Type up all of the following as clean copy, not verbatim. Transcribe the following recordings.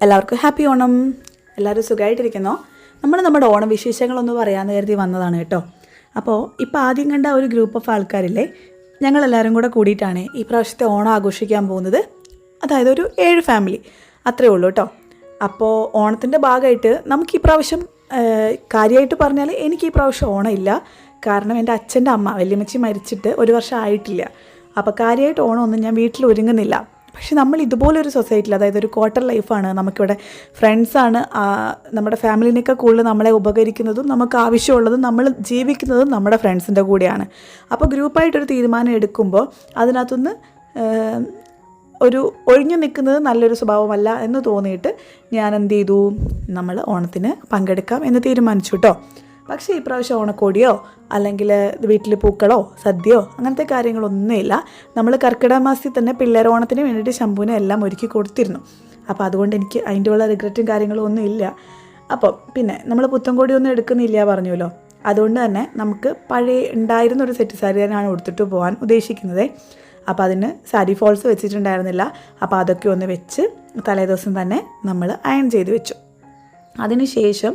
എല്ലാവർക്കും ഹാപ്പി ഓണം. എല്ലാവരും സുഖമായിട്ടിരിക്കുന്നോ? നമ്മുടെ ഓണവിശേഷങ്ങളൊന്ന് പറയാമെന്ന് കരുതി വന്നതാണ് കേട്ടോ. അപ്പോൾ ഇപ്പോൾ ആദ്യം കണ്ട ഒരു ഗ്രൂപ്പ് ഓഫ് ആൾക്കാരില്ലേ, ഞങ്ങളെല്ലാവരും കൂടെ കൂടിയിട്ടാണ് ഈ പ്രാവശ്യത്തെ ഓണം ആഘോഷിക്കാൻ പോകുന്നത്. അതായത് ഒരു 7 ഫാമിലി അത്രയേ ഉള്ളൂ കേട്ടോ. അപ്പോൾ ഓണത്തിൻ്റെ ഭാഗമായിട്ട് നമുക്ക് ഈ പ്രാവശ്യം കാര്യമായിട്ട് പറഞ്ഞാൽ എനിക്ക് ഈ പ്രാവശ്യം ഓണം ഇല്ല. കാരണം എൻ്റെ അച്ഛൻ്റെ അമ്മ വല്യമ്മച്ചി മരിച്ചിട്ട് 1 വർഷം ആയിട്ടില്ല. അപ്പോൾ കാര്യമായിട്ട് ഓണമൊന്നും ഞാൻ വീട്ടിൽ ഒരുങ്ങുന്നില്ല. പക്ഷെ നമ്മൾ ഇതുപോലൊരു സൊസൈറ്റിയിൽ, അതായത് ഒരു ക്വാർട്ടർ ലൈഫാണ്, നമുക്കിവിടെ ഫ്രണ്ട്സാണ്, നമ്മുടെ ഫാമിലിനൊക്കെ കൂടുതൽ നമ്മളെ ഉപകരിക്കുന്നതും നമുക്ക് ആവശ്യമുള്ളതും നമ്മൾ ജീവിക്കുന്നതും നമ്മുടെ ഫ്രണ്ട്സിൻ്റെ കൂടെയാണ്. അപ്പോൾ ഗ്രൂപ്പായിട്ടൊരു തീരുമാനം എടുക്കുമ്പോൾ അതിനകത്തുനിന്ന് ഒരു ഒഴിഞ്ഞു നിൽക്കുന്നത് നല്ലൊരു സ്വഭാവമല്ല എന്ന് തോന്നിയിട്ട് ഞാൻ എന്ത് ചെയ്തു, നമ്മൾ ഓണത്തിന് പങ്കെടുക്കാം എന്ന് തീരുമാനിച്ചു കേട്ടോ. പക്ഷേ ഈ പ്രാവശ്യം ഓണക്കോടിയോ അല്ലെങ്കിൽ വീട്ടിൽ പൂക്കളോ സദ്യയോ അങ്ങനത്തെ കാര്യങ്ങളൊന്നുമില്ല. നമ്മൾ കർക്കിടക മാസത്തിൽ തന്നെ പിള്ളേർ ഓണത്തിന് വേണ്ടിയിട്ട് ശംഭുവിനെ എല്ലാം ഒരുക്കി കൊടുത്തിരുന്നു. അപ്പോൾ അതുകൊണ്ട് എനിക്ക് അതിൻ്റെ ഉള്ള റിഗ്രറ്റും കാര്യങ്ങളും ഒന്നും ഇല്ല. അപ്പോൾ പിന്നെ നമ്മൾ പുത്തൻകോടി ഒന്നും എടുക്കുന്നില്ല പറഞ്ഞല്ലോ. അതുകൊണ്ട് തന്നെ നമുക്ക് പഴയ ഉണ്ടായിരുന്നൊരു സെറ്റ് സാരി തന്നെയാണ് ഉടുത്തിട്ട് പോകാൻ ഉദ്ദേശിക്കുന്നത്. അപ്പോൾ അതിന് സാരി ഫോൾസ് വെച്ചിട്ടുണ്ടായിരുന്നില്ല. അപ്പോൾ അതൊക്കെ ഒന്ന് വെച്ച് തലേദിവസം തന്നെ നമ്മൾ അയൺ ചെയ്ത് വെച്ചു. അതിനുശേഷം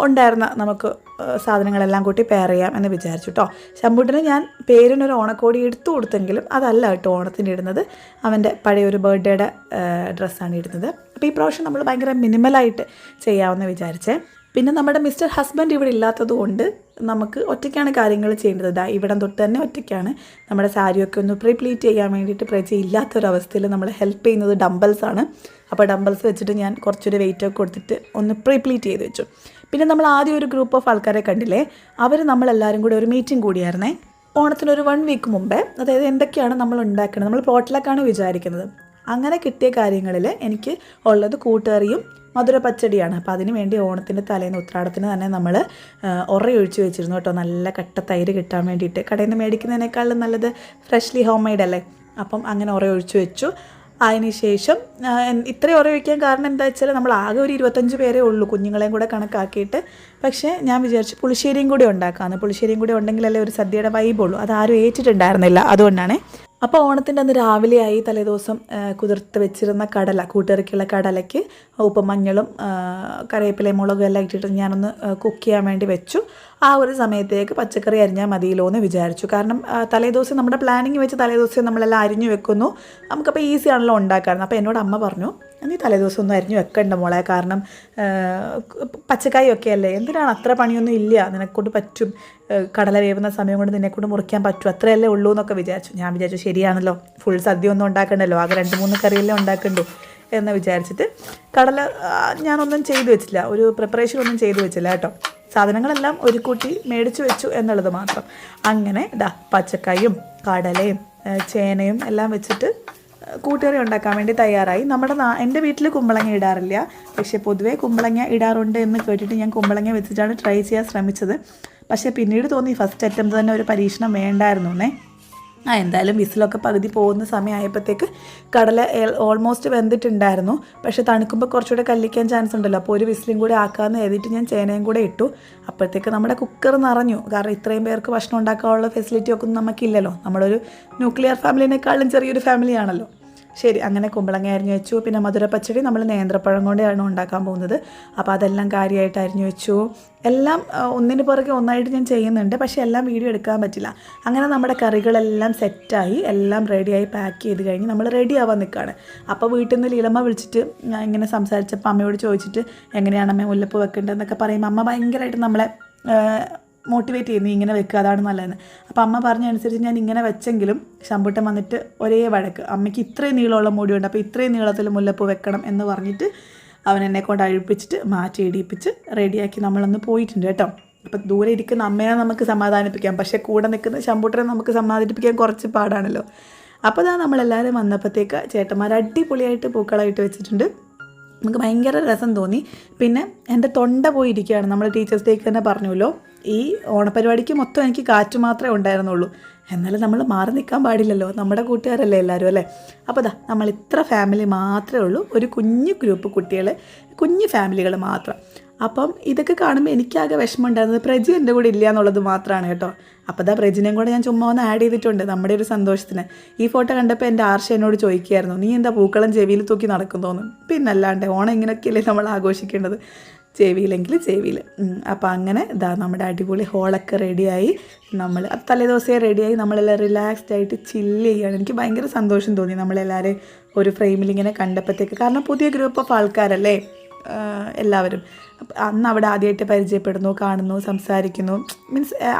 ഉണ്ടായിരുന്ന നമുക്ക് സാധനങ്ങളെല്ലാം കൂട്ടി പെയർ ചെയ്യാം എന്ന് വിചാരിച്ചു കേട്ടോ. ശമ്പൂട്ടിന് ഞാൻ പേരിനൊരു ഓണക്കോടി എടുത്തു കൊടുത്തെങ്കിലും അതല്ല കേട്ടോ ഓണത്തിന് ഇടുന്നത്. അവൻ്റെ പഴയൊരു ബർത്ത്ഡേയുടെ ഡ്രസ്സാണ് ഇടുന്നത്. അപ്പോൾ ഈ പ്രാവശ്യം നമ്മൾ ഭയങ്കര മിനിമലായിട്ട് ചെയ്യാമെന്ന് വിചാരിച്ചേ. പിന്നെ നമ്മുടെ മിസ്റ്റർ ഹസ്ബൻഡ് ഇവിടെ ഇല്ലാത്തത് കൊണ്ട് നമുക്ക് ഒറ്റയ്ക്കാണ് കാര്യങ്ങൾ ചെയ്യേണ്ടത്. ഇവിടം തൊട്ട് തന്നെ ഒറ്റയ്ക്കാണ്. നമ്മുടെ സാരിയൊക്കെ ഒന്ന് പ്രീപ്ലീറ്റ് ചെയ്യാൻ വേണ്ടിയിട്ട് ഇല്ലാത്തൊരവസ്ഥയിൽ നമ്മൾ ഹെൽപ്പ് ചെയ്യുന്നത് ഡംബൽസാണ്. അപ്പോൾ ഡംബൽസ് വെച്ചിട്ട് ഞാൻ കുറച്ചൊരു വെയിറ്റൊക്കെ കൊടുത്തിട്ട് ഒന്ന് പ്രീപ്ലീറ്റ് ചെയ്ത് വെച്ചു. പിന്നെ നമ്മൾ ആദ്യം ഒരു ഗ്രൂപ്പ് ഓഫ് ആൾക്കാരെ കണ്ടില്ലേ, അവർ നമ്മളെല്ലാവരും കൂടി ഒരു മീറ്റിംഗ് കൂടിയായിരുന്നേ ഓണത്തിനൊരു 1 വീക്ക് മുമ്പേ. അതായത് എന്തൊക്കെയാണ് നമ്മൾ ഉണ്ടാക്കുന്നത്, നമ്മൾ പോട്ടിലൊക്കെയാണ് വിചാരിക്കുന്നത്. അങ്ങനെ കിട്ടിയ കാര്യങ്ങളിൽ എനിക്ക് ഉള്ളത് കൂട്ടുകറിയും മധുര പച്ചടിയാണ്. അപ്പോൾ അതിന് വേണ്ടി ഓണത്തിൻ്റെ തലേന്ന് ഉത്രാടത്തിന് തന്നെ നമ്മൾ ഉറയൊഴിച്ച് വെച്ചിരുന്നു കേട്ടോ. നല്ല കട്ട തൈര് കിട്ടാൻ വേണ്ടിയിട്ട്. കടയിൽ നിന്ന് മേടിക്കുന്നതിനേക്കാളും നല്ലത് ഫ്രഷ്ലി ഹോം മെയ്ഡ് അല്ലേ. അപ്പം അങ്ങനെ ഉറയൊഴിച്ച് വെച്ചു. അതിന് ശേഷം ഇത്രയും ഉറയൊഴിക്കാൻ കാരണം എന്താ വെച്ചാൽ നമ്മൾ ആകെ ഒരു 25 പേരേ ഉള്ളൂ, കുഞ്ഞുങ്ങളെയും കൂടെ കണക്കാക്കിയിട്ട്. പക്ഷേ ഞാൻ വിചാരിച്ചു പുളിശ്ശേരിയും കൂടി ഉണ്ടാക്കാമെന്ന്. പുളിശ്ശേരിയും കൂടി ഉണ്ടെങ്കിലല്ലേ ഒരു സദ്യയുടെ വൈബുള്ളൂ. അതാരും ഏറ്റിട്ടുണ്ടായിരുന്നില്ല, അതുകൊണ്ടാണ്. അപ്പോൾ ഓണത്തിൻ്റെ അന്ന് രാവിലെയായി തലേദിവസം കുതിർത്ത് വെച്ചിരുന്ന കടല, കൂട്ടുകറിക്കുള്ള കടലയ്ക്ക് ഉപ്പും മഞ്ഞളും കറിവേപ്പിലയും മുളകും എല്ലാം ഇട്ടിട്ട് ഞാനൊന്ന് കുക്ക് ചെയ്യാൻ വേണ്ടി വെച്ചു. ആ ഒരു സമയത്തേക്ക് പച്ചക്കറി അരിഞ്ഞാൽ മതിയല്ലോ എന്ന് വിചാരിച്ചു. കാരണം തലേദിവസം നമ്മുടെ പ്ലാനിങ് വെച്ച് തലേദിവസം നമ്മളെല്ലാം അരിഞ്ഞു വെക്കുന്നു. നമുക്കപ്പോൾ ഈസി ആണല്ലോ ഉണ്ടാക്കാറുണ്ട്. അപ്പോൾ എന്നോട് അമ്മ പറഞ്ഞു, നീ തലേദിവസം ഒന്നും അരിഞ്ഞു വെക്കണ്ട മോളെ, കാരണം പച്ചക്കായൊക്കെ അല്ലേ, എന്തിനാണ് അത്ര പണിയൊന്നും ഇല്ല, നിനെക്കൊണ്ട് പറ്റും, കടല വേവുന്ന സമയം കൊണ്ട് നിന്നെക്കൊണ്ട് മുറിക്കാൻ പറ്റും, അത്രയല്ലേ ഉള്ളൂ എന്നൊക്കെ വിചാരിച്ചു. ഞാൻ വിചാരിച്ചു ശരിയാണല്ലോ, ഫുൾ സദ്യ ഒന്നും ഉണ്ടാക്കണ്ടല്ലോ, ആകെ 2-3 കറിയല്ലേ ഉണ്ടാക്കണ്ടു എന്ന് വിചാരിച്ചിട്ട് കടല ഞാനൊന്നും ചെയ്തു വെച്ചില്ല, ഒരു പ്രിപ്പറേഷൻ ഒന്നും ചെയ്തു വെച്ചില്ല കേട്ടോ. സാധനങ്ങളെല്ലാം ഒരു കൂട്ടി മേടിച്ചു വെച്ചു എന്നുള്ളത് മാത്രം. അങ്ങനെ പച്ചക്കായും കടലയും ചേനയും എല്ലാം വെച്ചിട്ട് കൂട്ടുകറി ഉണ്ടാക്കാൻ വേണ്ടി തയ്യാറായി. എൻ്റെ വീട്ടിൽ കുമ്പളങ്ങ ഇടാറില്ല, പക്ഷേ പൊതുവേ കുമ്പളങ്ങ ഇടാറുണ്ട് എന്ന് കേട്ടിട്ട് ഞാൻ കുമ്പളങ്ങ വെച്ചിട്ടാണ് ട്രൈ ചെയ്യാൻ ശ്രമിച്ചത്. പക്ഷേ പിന്നീട് തോന്നി ഫസ്റ്റ് അറ്റംപ്റ്റ് തന്നെ ഒരു പരീക്ഷണം വേണ്ടായിരുന്നു. എന്തായാലും വിസിലൊക്കെ പകുതി പോകുന്ന സമയമായപ്പോഴത്തേക്ക് കടല ഓൾമോസ്റ്റ് വെന്തിട്ടുണ്ടായിരുന്നു. പക്ഷേ തണുക്കുമ്പോൾ കുറച്ചുകൂടെ കല്ലിക്കാൻ ചാൻസ് ഉണ്ടല്ലോ. അപ്പോൾ ഒരു വിസിലും കൂടി ആക്കാമെന്ന് എഴുതിയിട്ട് ഞാൻ ചേനയും കൂടെ ഇട്ടു. അപ്പോഴത്തേക്ക് നമ്മുടെ കുക്കർ നിറഞ്ഞു. കാരണം ഇത്രയും പേർക്ക് ഭക്ഷണം ഉണ്ടാക്കാനുള്ള ഫെസിലിറ്റി ഒക്കെ ഒന്നും നമുക്കില്ലല്ലോ. നമ്മളൊരു ന്യൂക്ലിയർ ഫാമിലിനേക്കാളും ചെറിയൊരു ഫാമിലിയാണല്ലോ. ശരി, അങ്ങനെ കുമ്പളങ്ങ അരിഞ്ഞു വെച്ചു. പിന്നെ മധുര പച്ചടി നമ്മൾ നേന്ത്രപ്പഴം കൊണ്ടാണ് ഉണ്ടാക്കാൻ പോകുന്നത്. അപ്പോൾ അതെല്ലാം കാര്യമായിട്ട് അരിഞ്ഞു വെച്ചു. എല്ലാം ഒന്നിന് പുറകെ ഒന്നായിട്ട് ഞാൻ ചെയ്യുന്നുണ്ട്, പക്ഷേ എല്ലാം വീഡിയോ എടുക്കാൻ പറ്റില്ല. അങ്ങനെ നമ്മുടെ കറികളെല്ലാം സെറ്റായി, എല്ലാം റെഡിയായി പാക്ക് ചെയ്ത് കഴിഞ്ഞ് നമ്മൾ റെഡി ആവാൻ നിൽക്കുകയാണ്. അപ്പോൾ വീട്ടിൽ നിന്ന് ലീലമ്മ വിളിച്ചിട്ട് ഇങ്ങനെ സംസാരിച്ചപ്പോൾ അമ്മയോട് ചോദിച്ചിട്ട് എങ്ങനെയാണ് അമ്മ മുല്ലപ്പൂ വെക്കേണ്ടതെന്നൊക്കെ പറയുമ്പോൾ അമ്മ ഭയങ്കരമായിട്ട് നമ്മളെ മോട്ടിവേറ്റ് ചെയ്യുന്നു, ഇങ്ങനെ വെക്കുക അതാണ് നല്ലതെന്ന്. അപ്പോൾ അമ്മ പറഞ്ഞതനുസരിച്ച് ഞാൻ ഇങ്ങനെ വെച്ചെങ്കിലും ശമ്പൂട്ടൻ വന്നിട്ട് ഒരേ വഴക്ക്, അമ്മയ്ക്ക് ഇത്രയും നീളമുള്ള മുടിയുണ്ട്, അപ്പോൾ ഇത്രയും നീളത്തിൽ മുല്ലപ്പൂ വെക്കണം എന്ന് പറഞ്ഞിട്ട് അവൻ എന്നെ കൊണ്ട് അഴിപ്പിച്ചിട്ട് മാറ്റി ഇടിയിപ്പിച്ച് റെഡിയാക്കി നമ്മളൊന്ന് പോയിട്ടുണ്ട് കേട്ടോ. അപ്പോൾ ദൂരെ ഇരിക്കുന്ന അമ്മയെ നമുക്ക് സമാധാനിപ്പിക്കാം, പക്ഷേ കൂടെ നിൽക്കുന്ന ശമ്പൂട്ടനെ നമുക്ക് സമാധാനിപ്പിക്കാൻ കുറച്ച് പാടാണല്ലോ. അപ്പോൾ നമ്മളെല്ലാവരും വന്നപ്പോഴത്തേക്ക് ചേട്ടന്മാർ അടിപൊളിയായിട്ട് പൂക്കളായിട്ട് വെച്ചിട്ടുണ്ട്. നമുക്ക് ഭയങ്കര രസം തോന്നി. പിന്നെ എൻ്റെ തൊണ്ട പോയിരിക്കുകയാണ്. നമ്മൾ ടീച്ചേഴ്സ് ഡേക്ക് തന്നെ പറഞ്ഞല്ലോ, ഈ ഓണപരിപാടിക്ക് മൊത്തം എനിക്ക് കാറ്റ് മാത്രമേ ഉണ്ടായിരുന്നുള്ളൂ. എന്നാലും നമ്മൾ മാറി നിൽക്കാൻ പാടില്ലല്ലോ, നമ്മുടെ കൂട്ടുകാരല്ലേ എല്ലാവരും അല്ലേ. അപ്പോൾ നമ്മൾ ഇത്ര ഫാമിലി മാത്രമേ ഉള്ളൂ, ഒരു കുഞ്ഞു ഗ്രൂപ്പ് കുട്ടികൾ, കുഞ്ഞു ഫാമിലികൾ മാത്രം. അപ്പം ഇതൊക്കെ കാണുമ്പോൾ എനിക്കാകെ വിഷമം ഉണ്ടായിരുന്നത് പ്രജി എൻ്റെ കൂടെ ഇല്ല എന്നുള്ളത് മാത്രമാണ് കേട്ടോ. അപ്പോൾ പ്രജിനെയും കൂടെ ഞാൻ ചുമ്മാ ഒന്ന് ആഡ് ചെയ്തിട്ടുണ്ട് നമ്മുടെ ഒരു സന്തോഷത്തിന്. ഈ ഫോട്ടോ കണ്ടപ്പോൾ എൻ്റെ ആർഷ എന്നോട് ചോദിക്കുകയായിരുന്നു, നീ എന്താ പൂക്കളം ചെവിയിൽ തൂക്കി നടക്കുന്നോന്ന്. പിന്നല്ലാണ്ട് ഓണം ഇങ്ങനെയൊക്കെയല്ലേ നമ്മൾ ആഘോഷിക്കേണ്ടത്, ചെവിയിലെങ്കിൽ ചെവിയിൽ. അപ്പോൾ അങ്ങനെ നമ്മുടെ അടിപൊളി ഹോളൊക്കെ റെഡിയായി, നമ്മൾ തലേദിവസമേ റെഡിയായി, നമ്മളെല്ലാം റിലാക്സ്ഡ് ആയിട്ട് ചില്ല് ചെയ്യുകയാണ്. എനിക്ക് ഭയങ്കര സന്തോഷം തോന്നി നമ്മളെല്ലാവരും ഒരു ഫ്രെയിമിൽ ഇങ്ങനെ കണ്ടപ്പോഴത്തേക്ക്. കാരണം പുതിയ ഗ്രൂപ്പ് ഓഫ് ആൾക്കാരല്ലേ എല്ലാവരും. അന്ന് അവിടെ ആദ്യമായിട്ട് പരിചയപ്പെടുന്നു, കാണുന്നു, സംസാരിക്കുന്നു. മീൻസ്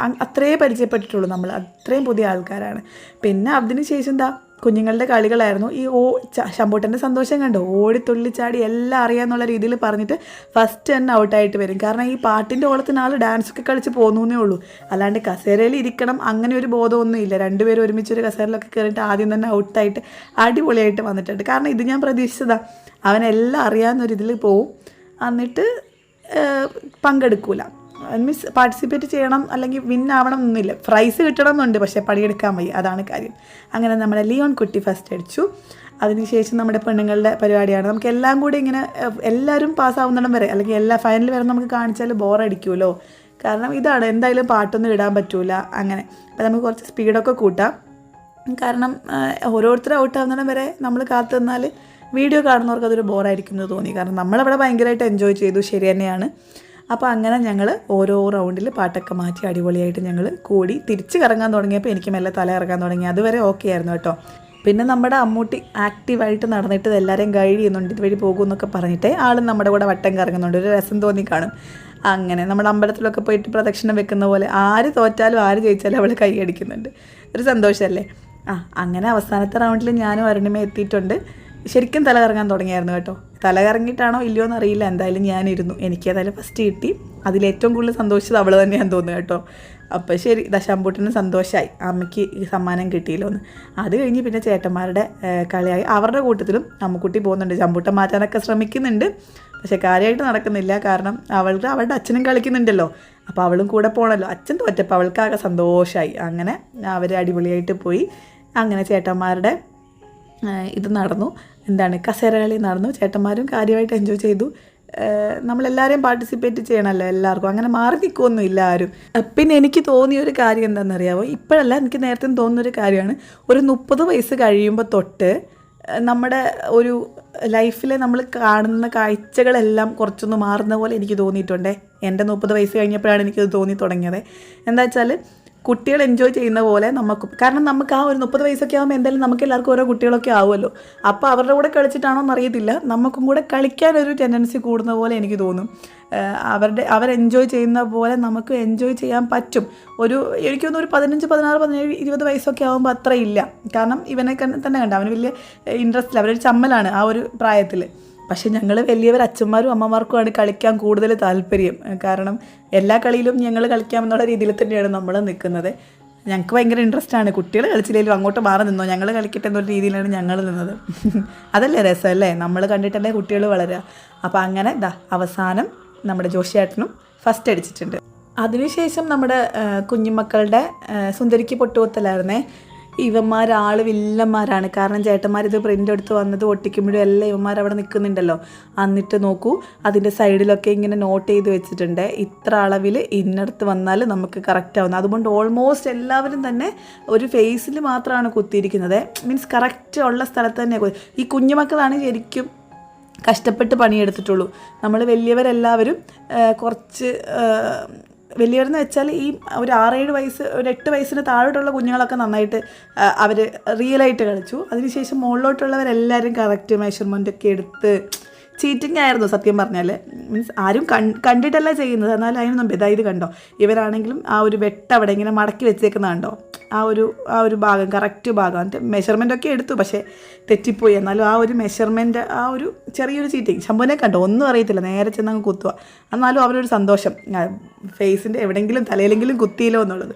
അത്രേ പരിചയപ്പെട്ടിട്ടുള്ളൂ നമ്മൾ, അത്രയും പുതിയ ആൾക്കാരാണ്. പിന്നെ അതിന് ശേഷം കുഞ്ഞുങ്ങളുടെ കളികളായിരുന്നു. ഈ ശമ്പൂട്ടൻ്റെ സന്തോഷം കണ്ടോ, ഓടിത്തുള്ളിച്ചാടി എല്ലാം അറിയാമെന്നുള്ള രീതിയിൽ പറഞ്ഞിട്ട് ഫസ്റ്റ് തന്നെ ഔട്ടായിട്ട് വരും. കാരണം ഈ പാട്ടിൻ്റെ ഓളത്തിന് ആൾ ഡാൻസൊക്കെ കളിച്ച് പോകുന്നേ ഉള്ളൂ, അല്ലാണ്ട് കസേരയിൽ ഇരിക്കണം അങ്ങനെ ഒരു ബോധമൊന്നും ഇല്ല. രണ്ടുപേരും ഒരുമിച്ചൊരു കസേരയിലൊക്കെ കയറിയിട്ട് ആദ്യം തന്നെ ഔട്ടായിട്ട് അടിപൊളിയായിട്ട് വന്നിട്ടുണ്ട്. കാരണം ഇത് ഞാൻ പ്രതീക്ഷിച്ചതാണ്, അവനെല്ലാം അറിയാവുന്നൊരിതിൽ പോവും, എന്നിട്ട് പങ്കെടുക്കൂല. മീൻസ് പാർട്ടിസിപ്പേറ്റ് ചെയ്യണം അല്ലെങ്കിൽ വിന്നാവണം എന്നൊന്നുമില്ല, പ്രൈസ് കിട്ടണം എന്നുണ്ട്, പക്ഷേ പണിയെടുക്കാൻ വയ്യ, അതാണ് കാര്യം. അങ്ങനെ നമ്മുടെ ലിയോൺ കുട്ടി ഫസ്റ്റ് അടിച്ചു. അതിനുശേഷം നമ്മുടെ പെണ്ണുങ്ങളുടെ പരിപാടിയാണ്. നമുക്ക് എല്ലാം കൂടി ഇങ്ങനെ എല്ലാവരും പാസ്സാവുന്നിടം വരെ അല്ലെങ്കിൽ എല്ലാ ഫൈനൽ വരെ നമുക്ക് കാണിച്ചാൽ ബോറടിക്കുമല്ലോ. കാരണം ഇതാണ്, എന്തായാലും പാട്ടൊന്നും ഇടാൻ പറ്റൂല. അങ്ങനെ അപ്പോൾ നമുക്ക് കുറച്ച് സ്പീഡൊക്കെ കൂട്ടാം. കാരണം ഓരോരുത്തരും ഔട്ടാവുന്നിടം വരെ നമ്മൾ കാത്തു നിന്നാൽ വീഡിയോ കാണുന്നവർക്ക് അതൊരു ബോറായിരിക്കും എന്ന് തോന്നി. കാരണം നമ്മളവിടെ ഭയങ്കരമായിട്ട് എൻജോയ് ചെയ്തു, ശരി തന്നെയാണ്. അപ്പോൾ അങ്ങനെ ഞങ്ങൾ ഓരോ റൗണ്ടിൽ പാട്ടൊക്കെ മാറ്റി അടിപൊളിയായിട്ട് ഞങ്ങൾ കൂടി തിരിച്ച് കറങ്ങാൻ തുടങ്ങിയപ്പോൾ എനിക്ക് മെല്ലെ തല ഇറങ്ങാൻ തുടങ്ങി. അതുവരെ ഓക്കെ ആയിരുന്നു കേട്ടോ. പിന്നെ നമ്മുടെ അമ്മൂട്ടി ആക്റ്റീവായിട്ട് നടന്നിട്ട് എല്ലാവരെയും ഗൈഡ് ചെയ്യുന്നുണ്ട്, ഇതുവഴി പോകുമെന്നൊക്കെ പറഞ്ഞിട്ട് ആളും നമ്മുടെ കൂടെ വട്ടം കറങ്ങുന്നുണ്ട്. ഒരു രസം തോന്നി കാണും. അങ്ങനെ നമ്മുടെ അമ്പലത്തിലൊക്കെ പോയിട്ട് പ്രദക്ഷിണം വെക്കുന്ന പോലെ ആര് തോറ്റാലും ആര് ജയിച്ചാലും അവൾ കൈയടിക്കുന്നുണ്ട്. ഒരു സന്തോഷമല്ലേ. അങ്ങനെ അവസാനത്തെ റൗണ്ടിൽ ഞാനും അരുണിമ എത്തിയിട്ടുണ്ട്. ശരിക്കും തല കറങ്ങാൻ തുടങ്ങിയായിരുന്നു കേട്ടോ. തല കറങ്ങിയിട്ടാണോ ഇല്ലയോ എന്നറിയില്ല, എന്തായാലും ഞാനിരുന്നു. എനിക്ക് ഏതായാലും ഫസ്റ്റ് കിട്ടി. അതിലേറ്റവും കൂടുതൽ സന്തോഷിച്ചത് അവൾ തന്നെയാന്ന് തോന്നുന്നു കേട്ടോ. അപ്പോൾ ശരി, ശമ്പൂട്ടിന് സന്തോഷമായി, അമ്മയ്ക്ക് ഈ സമ്മാനം കിട്ടിയല്ലോ എന്ന്. അത് കഴിഞ്ഞ് പിന്നെ ചേട്ടന്മാരുടെ കളിയായി. അവരുടെ കൂട്ടത്തിലും അമ്മക്കുട്ടി പോകുന്നുണ്ട്, ശമ്പൂട്ടൻ മാറ്റാനൊക്കെ ശ്രമിക്കുന്നുണ്ട്, പക്ഷേ കാര്യമായിട്ട് നടക്കുന്നില്ല. കാരണം അവളുടെ അച്ഛനും കളിക്കുന്നുണ്ടല്ലോ, അപ്പോൾ അവളും കൂടെ പോകണമല്ലോ. അച്ഛൻ തോറ്റപ്പോൾ അവൾക്കാകെ സന്തോഷമായി. അങ്ങനെ അവർ അടിപൊളിയായിട്ട് പോയി. അങ്ങനെ ചേട്ടന്മാരുടെ ഇത് നടന്നു, കസേര കളി നടന്നു. ചേട്ടന്മാരും കാര്യമായിട്ട് എൻജോയ് ചെയ്തു. നമ്മളെല്ലാവരെയും പാർട്ടിസിപ്പേറ്റ് ചെയ്യണമല്ലോ എല്ലാവർക്കും, അങ്ങനെ മാറി നിൽക്കുമൊന്നുമില്ല ആരും. പിന്നെ എനിക്ക് തോന്നിയൊരു കാര്യം എന്താണെന്നറിയാമോ, ഇപ്പോഴല്ല എനിക്ക് നേരത്തെ തോന്നുന്നൊരു കാര്യമാണ്, ഒരു 30 വയസ്സ് കഴിയുമ്പോൾ തൊട്ട് നമ്മുടെ ഒരു ലൈഫിൽ നമ്മൾ കാണുന്ന കാഴ്ചകളെല്ലാം കുറച്ചൊന്ന് മാറുന്ന പോലെ എനിക്ക് തോന്നിയിട്ടുണ്ടേ. എൻ്റെ 30 വയസ്സ് കഴിഞ്ഞപ്പോഴാണ് എനിക്കത് തോന്നി തുടങ്ങിയത്. എന്താ വെച്ചാൽ കുട്ടികൾ എൻജോയ് ചെയ്യുന്ന പോലെ നമുക്കും, കാരണം നമുക്ക് ആ ഒരു 30 വയസ്സൊക്കെ ആകുമ്പോൾ എന്തായാലും നമുക്ക് എല്ലാവർക്കും ഓരോ കുട്ടികളൊക്കെ ആവുമല്ലോ. അപ്പോൾ അവരുടെ കൂടെ കളിച്ചിട്ടാണോ എന്നറിയത്തില്ല, നമുക്കും കൂടെ കളിക്കാനൊരു ടെൻഡൻസി കൂടുന്ന പോലെ എനിക്ക് തോന്നും. അവർ എൻജോയ് ചെയ്യുന്ന പോലെ നമുക്ക് എൻജോയ് ചെയ്യാൻ പറ്റും. എനിക്ക് തോന്നുന്നു ഒരു 15, 16, 17, 20 വയസ്സൊക്കെ ആകുമ്പോൾ അത്ര ഇല്ല. കാരണം ഇവനെ തന്നെ കണ്ട അവന് വലിയ ഇൻട്രസ്റ്റ് ഇല്ല, അവരൊരു ചമ്മലാണ് ആ ഒരു പ്രായത്തിൽ. പക്ഷെ ഞങ്ങൾ വലിയവർ അച്ഛന്മാരും അമ്മമാർക്കുമാണ് കളിക്കാൻ കൂടുതൽ താല്പര്യം. കാരണം എല്ലാ കളിയിലും ഞങ്ങൾ കളിക്കാമെന്നുള്ള രീതിയിൽ തന്നെയാണ് നമ്മൾ നിൽക്കുന്നത്. ഞങ്ങൾക്ക് ഭയങ്കര ഇൻട്രസ്റ്റ് ആണ്. കുട്ടികൾ കളിച്ചില്ലെങ്കിലും അങ്ങോട്ട് മാറി നിന്നോ, ഞങ്ങൾ കളിക്കട്ടെ എന്നൊരു രീതിയിലാണ് ഞങ്ങൾ നിന്നത്. അതല്ലേ രസമല്ലേ, നമ്മൾ കണ്ടിട്ടല്ലേ കുട്ടികൾ വളരുക. അപ്പോൾ അങ്ങനെ അവസാനം നമ്മുടെ ജോഷിയേട്ടനും ഫസ്റ്റ് അടിച്ചിട്ടുണ്ട്. അതിനുശേഷം നമ്മുടെ കുഞ്ഞുമക്കളുടെ സുന്ദരിക്ക് പൊട്ടുകൊത്തലായിരുന്നേ. ഇവന്മാർ വില്ലന്മാരാണ്. കാരണം ചേട്ടന്മാരിത് പ്രിൻ്റ് എടുത്ത് വന്നത് ഒട്ടിക്കുമ്പോഴും എല്ലാം ഇവന്മാർ അവിടെ നിൽക്കുന്നുണ്ടല്ലോ. എന്നിട്ട് നോക്കൂ, അതിൻ്റെ സൈഡിലൊക്കെ ഇങ്ങനെ നോട്ട് ചെയ്ത് വെച്ചിട്ടുണ്ട്, ഇത്ര അളവിൽ ഇന്നടുത്ത് വന്നാൽ നമുക്ക് കറക്റ്റ് ആവുന്നത്. അതുകൊണ്ട് ഓൾമോസ്റ്റ് എല്ലാവരും തന്നെ ഒരു ഫേസിൽ മാത്രമാണ് കുത്തിയിരിക്കുന്നത്. മീൻസ് കറക്റ്റ് ഉള്ള സ്ഥലത്ത് തന്നെ. ഈ കുഞ്ഞുമക്കളാണ് ശരിക്കും കഷ്ടപ്പെട്ട് പണിയെടുത്തിട്ടുള്ളൂ. നമ്മൾ വലിയവരെല്ലാവരും കുറച്ച് വലിയവരെന്ന് വെച്ചാൽ ഈ ഒരു 6-7 വയസ്സ്, ഒരു 8 വയസ്സിന് താഴോട്ടുള്ള കുഞ്ഞുങ്ങളൊക്കെ നന്നായിട്ട് അവർ റിയലായിട്ട് കളിച്ചു. അതിനുശേഷം മുകളിലോട്ടുള്ളവരെല്ലാവരും കറക്റ്റ് മെഷർമെൻ്റൊക്കെ എടുത്ത് ചീറ്റിംഗ് ആയിരുന്നു സത്യം പറഞ്ഞാൽ. മീൻസ് ആരും കണ്ടിട്ടല്ല ചെയ്യുന്നത്, എന്നാലും അതിനൊന്നും ഇത് കണ്ടോ, ഇവരാണെങ്കിലും ആ ഒരു അവിടെ ഇങ്ങനെ മടക്കി വെച്ചേക്കുന്ന കണ്ടോ, ആ ഒരു ഭാഗം കറക്റ്റ് ഭാഗം. എന്നിട്ട് മെഷർമെൻ്റൊക്കെ എടുത്തു, പക്ഷേ തെറ്റിപ്പോയി. എന്നാലും ആ ഒരു മെഷർമെൻറ്റ്, ആ ഒരു ചെറിയൊരു ചീറ്റിങ്. ശമ്പൂനെ കണ്ടോ, ഒന്നും അറിയത്തില്ല, നേരെ ചെന്നങ്ങ് കുത്തുക. എന്നാലും അവരൊരു സന്തോഷം, ഫേസിൻ്റെ എവിടെയെങ്കിലും തലയിലെങ്കിലും കുത്തിയില്ലോ എന്നുള്ളത്.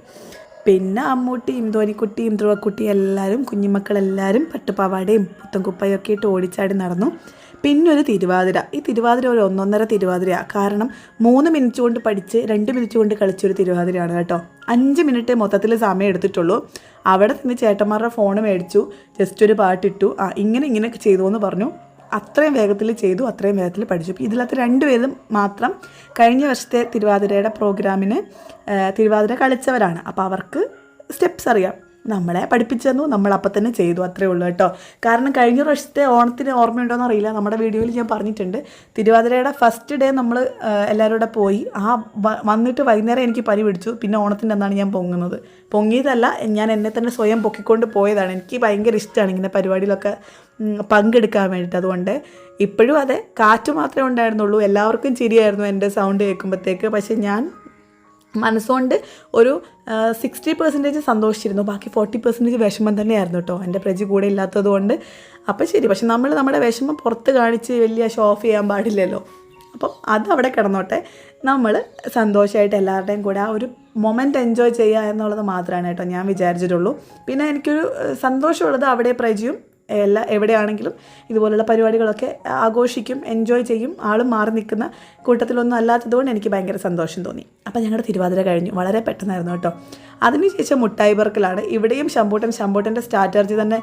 പിന്നെ അമ്മൂട്ടിയും ധോനിക്കുട്ടിയും ധ്രുവക്കുട്ടിയും എല്ലാവരും കുഞ്ഞുമക്കളെല്ലാവരും പട്ടുപാവാടയും പുത്തൻകുപ്പയൊക്കെ ഇട്ട് ഓടിച്ചാടി നടന്നു. പിന്നെ ഒരു തിരുവാതിര. ഈ തിരുവാതിര ഒരു ഒന്നൊന്നര തിരുവാതിരയാണ്. കാരണം 3 മിനിറ്റ് കൊണ്ട് പഠിച്ച് 2 മിനിറ്റ് കൊണ്ട് കളിച്ചൊരു തിരുവാതിരയാണ് കേട്ടോ. 5 മിനിറ്റ് മൊത്തത്തിൽ സമയം എടുത്തിട്ടുള്ളൂ. അവിടെ നിന്ന് ചേട്ടന്മാരുടെ ഫോൺ മേടിച്ചു, ജസ്റ്റ് ഒരു പാട്ടിട്ടു, ഇങ്ങനെയൊക്കെ ചെയ്തു എന്ന് പറഞ്ഞു. അത്രയും വേഗത്തിൽ ചെയ്തു, അത്രയും വേഗത്തിൽ പഠിച്ചു. ഇതിലകത്ത് 2 പേരും മാത്രം കഴിഞ്ഞ വർഷത്തെ തിരുവാതിരയുടെ പ്രോഗ്രാമിന് തിരുവാതിര കളിച്ചവരാണ്. അപ്പോൾ അവർക്ക് സ്റ്റെപ്സ് അറിയാം. നമ്മളെ പഠിപ്പിച്ചു തന്നു, നമ്മളപ്പം തന്നെ ചെയ്തു, അത്രയേ ഉള്ളൂ കേട്ടോ. കാരണം കഴിഞ്ഞ വർഷത്തെ ഓണത്തിന് ഓർമ്മയുണ്ടോയെന്ന് അറിയില്ല, നമ്മുടെ വീഡിയോയിൽ ഞാൻ പറഞ്ഞിട്ടുണ്ട്. തിരുവാതിരയുടെ ഫസ്റ്റ് ഡേ നമ്മൾ എല്ലാവരും കൂടെ പോയി. വന്നിട്ട് വൈകുന്നേരം എനിക്ക് പനി പിടിച്ചു. പിന്നെ ഓണത്തിൻ്റെ അന്നാണ് ഞാൻ പൊങ്ങുന്നത്. പൊങ്ങിയതല്ല, ഞാൻ എന്നെ തന്നെ സ്വയം പൊക്കിക്കൊണ്ട് പോയതാണ്. എനിക്ക് ഭയങ്കര ഇഷ്ടമാണ് ഇങ്ങനെ പരിപാടിയിലൊക്കെ പങ്കെടുക്കാൻ വേണ്ടിയിട്ട്. അതുകൊണ്ട് ഇപ്പോഴും അതെ, കാറ്റ് മാത്രമേ ഉണ്ടായിരുന്നുള്ളൂ. എല്ലാവർക്കും ചിരിയായിരുന്നു എൻ്റെ സൗണ്ട് കേൾക്കുമ്പോഴത്തേക്ക്. പക്ഷേ ഞാൻ മനസ്സുകൊണ്ട് ഒരു 60% സന്തോഷിച്ചിരുന്നു. ബാക്കി 40% വിഷമം തന്നെയായിരുന്നു കേട്ടോ, എൻ്റെ പ്രജി കൂടെ ഇല്ലാത്തത് കൊണ്ട്. അപ്പോൾ ശരി, പക്ഷെ നമ്മൾ നമ്മുടെ വിഷമം പുറത്ത് കാണിച്ച് വലിയ ഷോ ഓഫ് ചെയ്യാൻ പാടില്ലല്ലോ. അപ്പം അത് അവിടെ കിടന്നോട്ടെ. നമ്മൾ സന്തോഷമായിട്ട് എല്ലാവരുടെയും കൂടെ ആ ഒരു മൊമെൻറ്റ് എൻജോയ് ചെയ്യുക എന്നുള്ളത് മാത്രമാണ് കേട്ടോ ഞാൻ വിചാരിച്ചിട്ടുള്ളൂ. പിന്നെ എനിക്കൊരു സന്തോഷമുള്ളത് അവിടെ പ്രജിയും എവിടെയാണെങ്കിലും ഇതുപോലുള്ള പരിപാടികളൊക്കെ ആഘോഷിക്കും, എൻജോയ് ചെയ്യും. ആളും മാറി നിൽക്കുന്ന കൂട്ടത്തിലൊന്നും അല്ലാത്തതുകൊണ്ട് എനിക്ക് ഭയങ്കര സന്തോഷം തോന്നി. അപ്പോൾ ഞങ്ങളുടെ തിരുവാതിര കഴിഞ്ഞു, വളരെ പെട്ടെന്നായിരുന്നു കേട്ടോ. അതിനുശേഷം മുട്ടായി പെറുക്കലാണ്. ഇവിടെയും ശമ്പൂട്ടൻ്റെ സ്ട്രാറ്റജി തന്നെ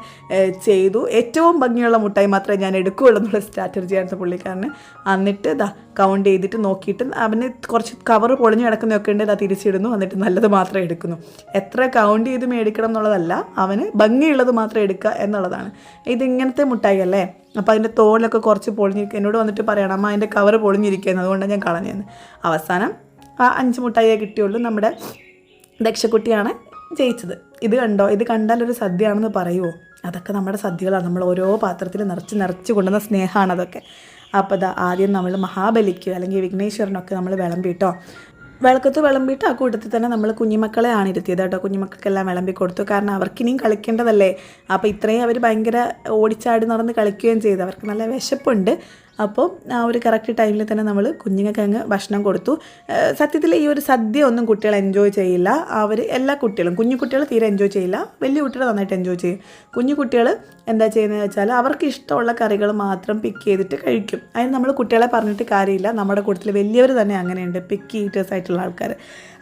ചെയ്തു. ഏറ്റവും ഭംഗിയുള്ള മുട്ടായി മാത്രമേ ഞാൻ എടുക്കുകയുള്ളൂ എന്നുള്ള സ്ട്രാറ്റജിയായിരുന്നു പുള്ളിക്കാരന്. എന്നിട്ട് കൗണ്ട് ചെയ്തിട്ട് നോക്കിയിട്ട് അവന് കുറച്ച് കവർ പൊളിഞ്ഞ് കിടക്കുന്നതൊക്കെ ഉണ്ട്, തിരിച്ചിടുന്നു. എന്നിട്ട് നല്ലത് മാത്രമേ എടുക്കുന്നു. എത്ര കൗണ്ട് ചെയ്ത് മേടിക്കണം എന്നുള്ളതല്ല, അവന് ഭംഗിയുള്ളത് മാത്രം എടുക്കുക എന്നുള്ളതാണ്. ഇതിങ്ങനത്തെ മുട്ടായി അല്ലേ, അപ്പോൾ അതിൻ്റെ തോലൊക്കെ കുറച്ച് പൊളിഞ്ഞിരിക്കുക. എന്നോട് വന്നിട്ട് പറയണം, അമ്മ അതിൻ്റെ കവർ പൊളിഞ്ഞിരിക്കുകയെന്ന്, അതുകൊണ്ടാണ് ഞാൻ കളഞ്ഞതെന്ന്. അവസാനം 5 മുട്ടായിയേ കിട്ടിയുള്ളൂ. നമ്മുടെ ദക്ഷക്കുട്ടിയാണ് ജയിച്ചത്. ഇത് കണ്ടോ, ഇത് കണ്ടാൽ ഒരു സദ്യയാണെന്ന് പറയുമോ? അതൊക്കെ നമ്മുടെ സദ്യകളാണ്. നമ്മൾ ഓരോ പാത്രത്തിൽ നിറച്ച് കൊണ്ടുവന്ന സ്നേഹമാണ് അതൊക്കെ. അപ്പോൾ ആദ്യം നമ്മൾ മഹാബലിക്ക് അല്ലെങ്കിൽ വിഘ്നേശ്വരനൊക്കെ നമ്മൾ വിളമ്പിട്ടോ. വിളക്കത്ത് വിളമ്പിയിട്ട് ആ കൂട്ടത്തിൽ തന്നെ നമ്മൾ കുഞ്ഞുമക്കളെയാണ് ഇരുത്തിയത് കേട്ടോ. കുഞ്ഞുമക്കൾക്കെല്ലാം വിളമ്പി കൊടുത്തു. കാരണം അവർക്കിനിയും കളിക്കേണ്ടതല്ലേ. അപ്പോൾ ഇത്രയും അവർ ഭയങ്കര ഓടിച്ചാടി നടന്ന് കളിക്കുകയും ചെയ്തു. അവർക്ക് നല്ല വിശപ്പുണ്ട്. അപ്പോൾ ആ ഒരു കറക്റ്റ് ടൈമിൽ തന്നെ നമ്മൾ കുഞ്ഞുങ്ങൾക്ക് അങ്ങ് ഭക്ഷണം കൊടുത്തു. സത്യത്തിൽ ഈ ഒരു സദ്യ ഒന്നും കുട്ടികൾ എൻജോയ് ചെയ്യില്ല. എല്ലാ കുട്ടികളും, കുഞ്ഞു കുട്ടികൾ തീരെ എൻജോയ് ചെയ്യില്ല, വലിയ കുട്ടികൾ നന്നായിട്ട് എൻജോയ് ചെയ്യും. കുഞ്ഞു കുട്ടികൾ എന്താ ചെയ്യുന്നതെന്ന് വെച്ചാൽ അവർക്ക് ഇഷ്ടമുള്ള കറികൾ മാത്രം പിക്ക് ചെയ്തിട്ട് കഴിക്കും. അതിന് നമ്മൾ കുട്ടികളെ പറഞ്ഞിട്ട് കാര്യമില്ല. നമ്മുടെ കൂട്ടത്തിൽ വലിയവർ തന്നെ അങ്ങനെയുണ്ട്, പിക്കി ഈറ്റേഴ്സ് ആയിട്ടുള്ള ആൾക്കാർ.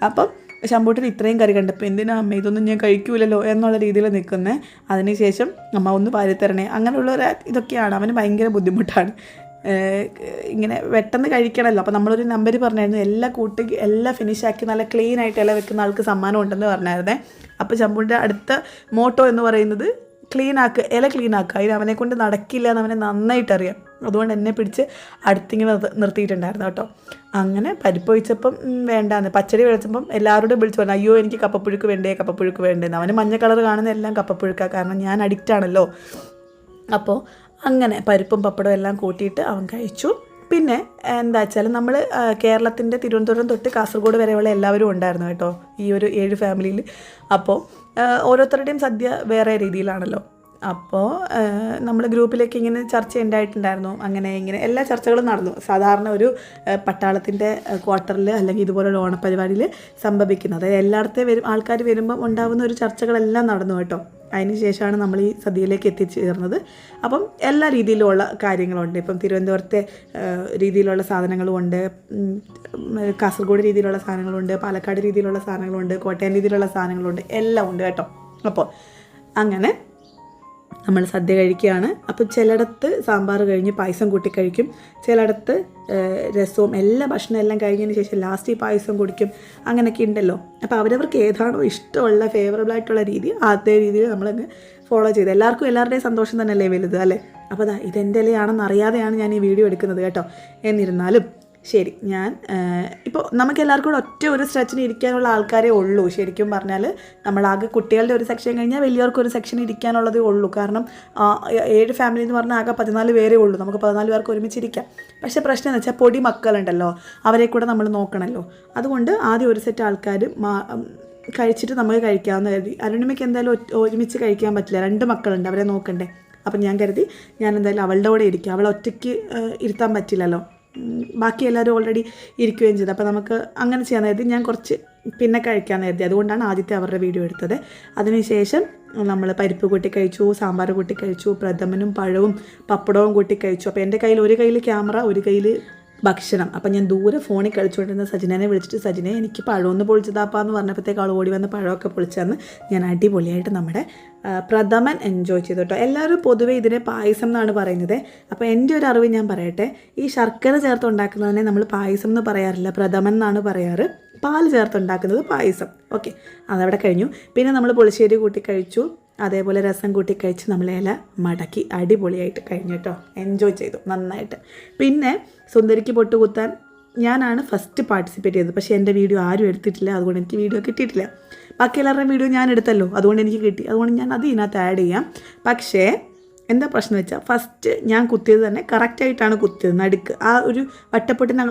അപ്പം ശമ്പൂട്ടിൽ ഇത്രയും കറി കണ്ടപ്പോൾ എന്തിനാ അമ്മ ഇതൊന്നും ഞാൻ കഴിക്കൂലല്ലോ എന്നുള്ള രീതിയിൽ നിൽക്കുന്നത്. അതിനുശേഷം അമ്മ ഒന്ന് വാരിത്തരണേ, അങ്ങനെയുള്ള ഇതൊക്കെയാണ്. അവന് ഭയങ്കര ബുദ്ധിമുട്ടാണ്. ഇങ്ങനെ പെട്ടെന്ന് കഴിക്കണമല്ലോ. അപ്പോൾ നമ്മളൊരു നമ്പർ പറഞ്ഞായിരുന്നു, എല്ലാം ഫിനിഷാക്കി നല്ല ക്ലീൻ ആയിട്ട് ഇല വെക്കുന്ന ആൾക്ക് സമ്മാനം ഉണ്ടെന്ന് പറഞ്ഞായിരുന്നേ. അപ്പോൾ ശമ്പൂട്ടിൻ്റെ അടുത്ത മോട്ടോ എന്ന് പറയുന്നത് ഇല ക്ലീൻ ആക്കുക. അതിന് അവനെ കൊണ്ട് നടക്കില്ല എന്ന് അവനെ നന്നായിട്ടറിയാം. അതുകൊണ്ട് എന്നെ പിടിച്ച് അടുത്തിങ്ങനെ നിർത്തിയിട്ടുണ്ടായിരുന്നു കേട്ടോ. അങ്ങനെ പരിപ്പ് ഒഴിച്ചപ്പം വേണ്ടാന്ന്, പച്ചടി വിളിച്ചപ്പം എല്ലാവരോടും വിളിച്ചു പറഞ്ഞു, അയ്യോ എനിക്ക് കപ്പപ്പുഴുക്ക് വേണ്ടേന്ന്. അവന് മഞ്ഞ കളർ കാണുന്ന എല്ലാം കപ്പപ്പുഴുക്കാണ്, കാരണം ഞാൻ അഡിക്റ്റാണല്ലോ. അപ്പോൾ അങ്ങനെ പരിപ്പും പപ്പടവും എല്ലാം കൂട്ടിയിട്ട് അവൻ കഴിച്ചു. പിന്നെ എന്താ വെച്ചാൽ നമ്മൾ കേരളത്തിൻ്റെ തിരുവനന്തപുരം തൊട്ട് കാസർഗോഡ് വരെയുള്ള എല്ലാവരും ഉണ്ടായിരുന്നു കേട്ടോ, ഈ ഒരു 7 ഫാമിലിയിൽ. അപ്പോൾ ഓരോരുത്തരുടെയും സദ്യ വേറെ രീതിയിലാണല്ലോ. അപ്പോൾ നമ്മൾ ഗ്രൂപ്പിലേക്ക് ഇങ്ങനെ ചർച്ച ഉണ്ടായിട്ടുണ്ടായിരുന്നു. അങ്ങനെ ഇങ്ങനെ എല്ലാ ചർച്ചകളും നടന്നു. സാധാരണ ഒരു പട്ടാളത്തിൻ്റെ ക്വാർട്ടറിൽ അല്ലെങ്കിൽ ഇതുപോലുള്ള ഓണപ്പരിപാടിയിൽ സംഭവിക്കുന്നത്, അതായത് എല്ലായിടത്തും ആൾക്കാർ വരുമ്പം ഉണ്ടാകുന്ന ഒരു ചർച്ചകളെല്ലാം നടന്നു കേട്ടോ. അതിന് ശേഷമാണ് നമ്മൾ ഈ സദ്യയിലേക്ക് എത്തിച്ചേർന്നത്. അപ്പം എല്ലാ രീതിയിലുള്ള കാര്യങ്ങളുണ്ട്. ഇപ്പം തിരുവനന്തപുരത്തെ രീതിയിലുള്ള സാധനങ്ങളും ഉണ്ട്, കാസർഗോഡ് രീതിയിലുള്ള സാധനങ്ങളുണ്ട്, പാലക്കാട് രീതിയിലുള്ള സാധനങ്ങളുണ്ട്, കോട്ടയം രീതിയിലുള്ള സാധനങ്ങളുണ്ട്, എല്ലാം ഉണ്ട് കേട്ടോ. അപ്പോൾ അങ്ങനെ നമ്മൾ സദ്യ കഴിക്കുകയാണ്. അപ്പോൾ ചിലയിടത്ത് സാമ്പാർ കഴിഞ്ഞ് പായസം കൂട്ടി കഴിക്കും, ചിലയിടത്ത് രസവും എല്ലാ ഭക്ഷണം എല്ലാം കഴിഞ്ഞതിന് ശേഷം ലാസ്റ്റ് ഈ പായസം കുടിക്കും. അങ്ങനെയൊക്കെ ഉണ്ടല്ലോ. അപ്പോൾ അവരവർക്ക് ഏതാണോ ഇഷ്ടമുള്ള ഫേവറബിളായിട്ടുള്ള രീതി അതേ രീതിയിൽ നമ്മളങ്ങ് ഫോളോ ചെയ്ത്, എല്ലാവർക്കും എല്ലാവരുടെയും സന്തോഷം തന്നെയല്ലേ വലുത് അല്ലേ. അപ്പോൾ ഇതെൻ്റെ ഇലയാണെന്ന് അറിയാതെയാണ് ഞാൻ ഈ വീഡിയോ എടുക്കുന്നത് കേട്ടോ. എന്നിരുന്നാലും ശരി, ഞാൻ ഇപ്പോൾ നമുക്ക് എല്ലാവർക്കും കൂടെ ഒറ്റ ഒരു സ്ട്രെച്ചിന് ഇരിക്കാനുള്ള ആൾക്കാരേ ഉള്ളൂ. ശരിക്കും പറഞ്ഞാൽ നമ്മളാകെ കുട്ടികളുടെ ഒരു സെക്ഷൻ കഴിഞ്ഞാൽ വലിയവർക്കൊരു സെക്ഷൻ ഇരിക്കാനുള്ളതേ ഉള്ളൂ. കാരണം 7 ഫാമിലി എന്ന് പറഞ്ഞാൽ ആകെ 14 പേരേ ഉള്ളൂ. നമുക്ക് 14 പേർക്ക് ഒരുമിച്ചിരിക്കാം. പക്ഷേ പ്രശ്നം എന്ന് വെച്ചാൽ പൊടി മക്കളുണ്ടല്ലോ, അവരെ കൂടെ നമ്മൾ നോക്കണമല്ലോ. അതുകൊണ്ട് ആദ്യം ഒരു സെറ്റ് ആൾക്കാർ കഴിച്ചിട്ട് നമുക്ക് കഴിക്കാമെന്ന് കരുതി. അരുണിമയ്ക്ക് എന്തായാലും ഒരുമിച്ച് കഴിക്കാൻ പറ്റില്ല, 2 മക്കളുണ്ട്, അവരെ നോക്കണ്ടേ. അപ്പം ഞാൻ കരുതി ഞാൻ എന്തായാലും അവളുടെ കൂടെ ഇരിക്കും. അവളെ ഒറ്റയ്ക്ക് ഇരുത്താൻ പറ്റില്ലല്ലോ, ബാക്കി എല്ലാവരും ഓൾറെഡി ഇരിക്കുകയും ചെയ്തു. അപ്പോൾ നമുക്ക് അങ്ങനെ ചെയ്യാൻ കരുതി ഞാൻ കുറച്ച് പിന്നെ കഴിക്കാമെന്ന് കരുതി. അതുകൊണ്ടാണ് ആദ്യത്തെ അവരുടെ വീഡിയോ എടുത്തത്. അതിനുശേഷം നമ്മൾ പരിപ്പ് കൂട്ടി കഴിച്ചു, സാമ്പാർ കൂട്ടി കഴിച്ചു, പ്രഥമനും പഴവും പപ്പടവും കൂട്ടി കഴിച്ചു. അപ്പോൾ എൻ്റെ കയ്യിൽ ഒരു കയ്യിൽ ക്യാമറ, ഒരു കയ്യിൽ ഭക്ഷണം. അപ്പം ഞാൻ ദൂരെ ഫോണിൽ കളിച്ചുകൊണ്ടിരുന്ന സജിനെ വിളിച്ചിട്ട്, സജിനെ എനിക്ക് പഴമൊന്ന് പൊളിച്ചതാപ്പാന്ന് പറഞ്ഞപ്പോഴത്തേക്ക് ആൾ ഓടി വന്ന് പഴമൊക്കെ പൊളിച്ചെന്ന് ഞാൻ അടിപൊളിയായിട്ട് നമ്മുടെ പ്രഥമൻ എൻജോയ് ചെയ്തു കേട്ടോ. എല്ലാവരും പൊതുവേ ഇതിനെ പായസം എന്നാണ് പറയുന്നത്. അപ്പോൾ എൻ്റെ ഒരു അറിവ് ഞാൻ പറയട്ടെ, ഈ ശർക്കര ചേർത്ത് ഉണ്ടാക്കുന്നതിനെ നമ്മൾ പായസം എന്ന് പറയാറില്ല, പ്രഥമൻ എന്നാണ് പറയാറ്. പാൽ ചേർത്തുണ്ടാക്കുന്നത് പായസം. ഓക്കെ, അതവിടെ കഴിഞ്ഞു. പിന്നെ നമ്മൾ പുളിശ്ശേരി കൂട്ടി കഴിച്ചു, അതേപോലെ രസം കൂട്ടി കഴിച്ച് നമ്മളെല മടക്കി അടിപൊളിയായിട്ട് കഴിഞ്ഞു കേട്ടോ. എൻജോയ് ചെയ്തു നന്നായിട്ട്. പിന്നെ സുന്ദരിക്ക് പൊട്ട് കുത്താൻ ഞാനാണ് ഫസ്റ്റ് പാർട്ടിസിപ്പേറ്റ് ചെയ്തത്. പക്ഷേ എൻ്റെ വീഡിയോ ആരും എടുത്തിട്ടില്ല, അതുകൊണ്ട് എനിക്ക് വീഡിയോ കിട്ടിയിട്ടില്ല. ബാക്കി എല്ലാവരുടെയും വീഡിയോ ഞാൻ എടുത്തല്ലോ, അതുകൊണ്ട് എനിക്ക് കിട്ടി. അതുകൊണ്ട് ഞാൻ അത് ഇതിനകത്ത് ആഡ് ചെയ്യാം. പക്ഷേ എന്താ പ്രശ്നം വെച്ചാൽ, ഫസ്റ്റ് ഞാൻ കുത്തിയത് തന്നെ കറക്റ്റായിട്ടാണ് കുത്തിയത്. നടുക്ക് ആ ഒരു വട്ടപ്പൊട്ടിന്